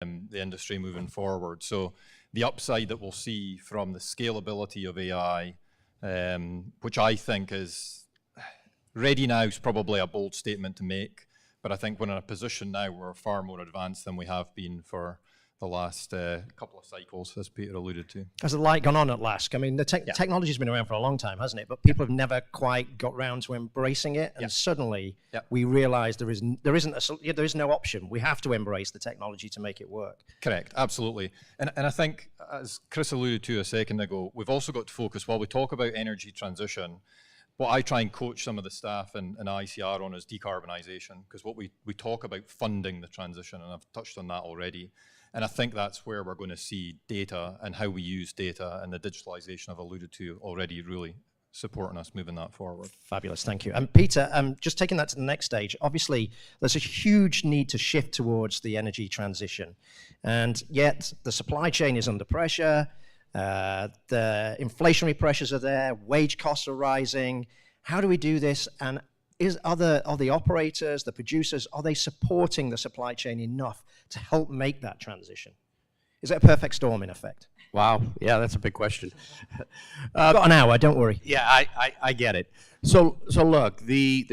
the industry moving forward. So the upside that we'll see from the scalability of AI, which I think is ready now, is probably a bold statement to make, but I think we're in a position now where we're far more advanced than we have been for the last couple of cycles, as Peter alluded to. Has the light gone on at last? I mean, the technology's been around for a long time, hasn't it? But people have never quite got round to embracing it, and suddenly we realise there is no option. We have to embrace the technology to make it work. Correct, absolutely. And I think, as Chris alluded to a second ago, we've also got to focus, while we talk about energy transition, what I try and coach some of the staff in ICR on is decarbonisation, because what we talk about funding the transition, and I've touched on that already. And I think that's where we're going to see data and how we use data and the digitalization I've alluded to already really supporting us moving that forward. Fabulous, thank you. And Peter, just taking that to the next stage, obviously there's a huge need to shift towards the energy transition. And yet the supply chain is under pressure, the inflationary pressures are there, wage costs are rising. How do we do this? And are the operators, the producers, are they supporting the supply chain enough to help make that transition? Is it a perfect storm in effect? Wow, yeah, that's a big question. I've got an hour, don't worry. Yeah, I get it. So look, the